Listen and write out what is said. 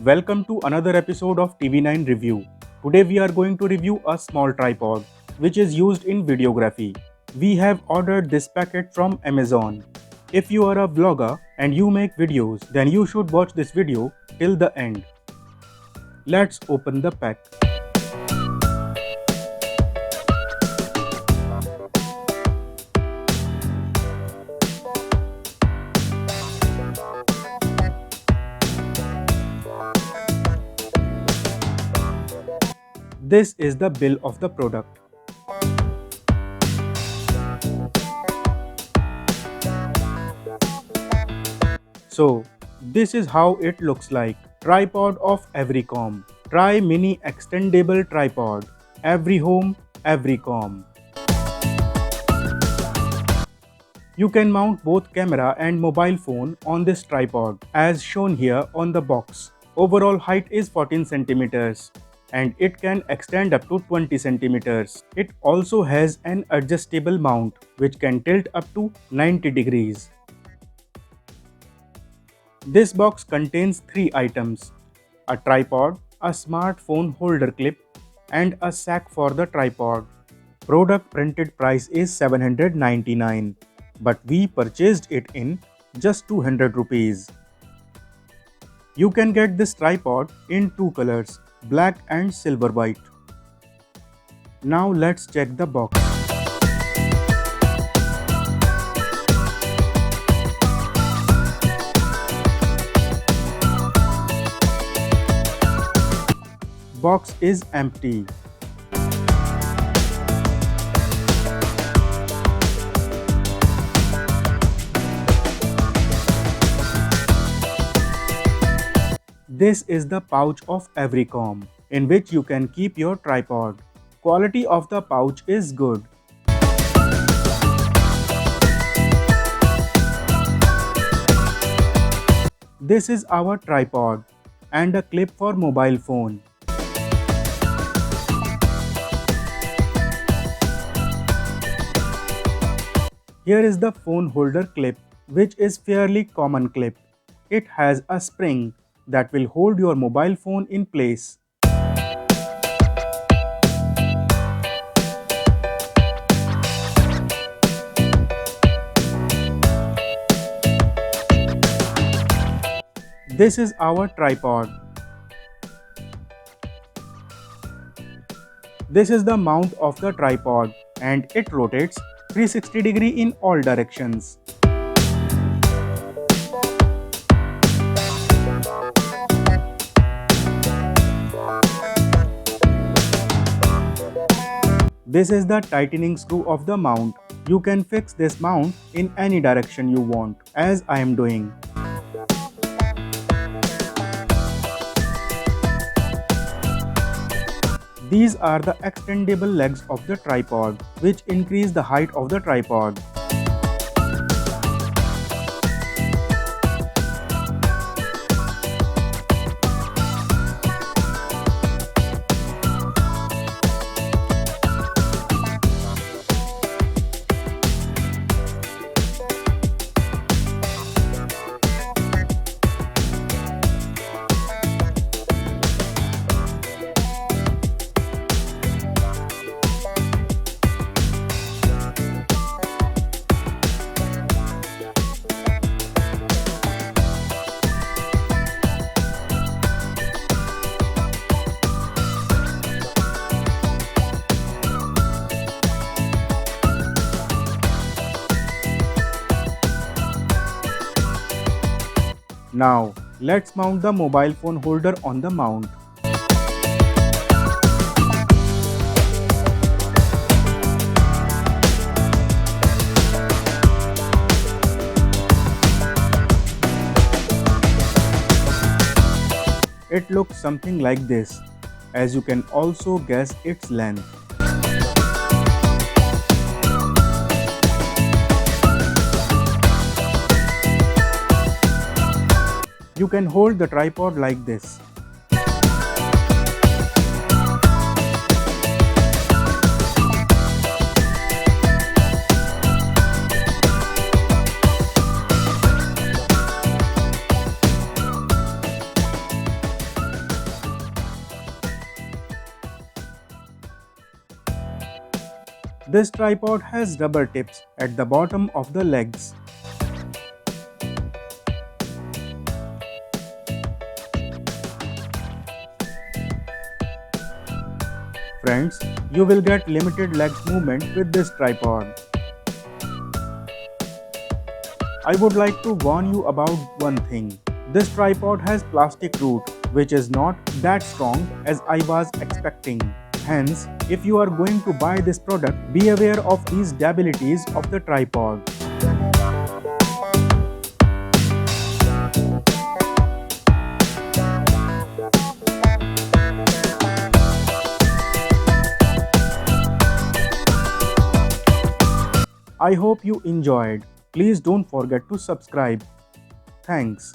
Welcome to another episode of TV9 Review. Today we are going to review a small tripod which is used in videography. We have ordered this packet from Amazon. If you are a vlogger and you make videos, then you should watch this video till the end. Let's open the pack. This is the bill of the product. So, this is how it looks like. Tripod of Everycom. Try mini extendable tripod. Every home, Everycom. You can mount both camera and mobile phone on this tripod as shown here on the box. Overall height is 14 centimeters and it can extend up to 20 centimeters. It also has an adjustable mount which can tilt up to 90 degrees. This box contains 3 items: a tripod, a smartphone holder clip, and a sack for the tripod. Product printed price is 799, but we purchased it in just 200 rupees. You can get this tripod in 2 colors, black and silver white. Now let's check the box. Box is empty. This is the pouch of Everycom, in which you can keep your tripod. Quality of the pouch is good. This is our tripod and a clip for mobile phone. Here is the phone holder clip, which is fairly common clip. It has a spring that will hold your mobile phone in place. This is our tripod. This is the mount of the tripod and it rotates 360 degree in all directions. This is the tightening screw of the mount. You can fix this mount in any direction you want, as I am doing. These are the extendable legs of the tripod, which increase the height of the tripod. Now, let's mount the mobile phone holder on the mount. It looks something like this, as you can also guess its length. You can hold the tripod like this. This tripod has rubber tips at the bottom of the legs. Friends, you will get limited legs movement with this tripod. I would like to warn you about one thing. This tripod has plastic root, which is not that strong as I was expecting. Hence, if you are going to buy this product, be aware of these debilities of the tripod. I hope you enjoyed. Please don't forget to subscribe. Thanks.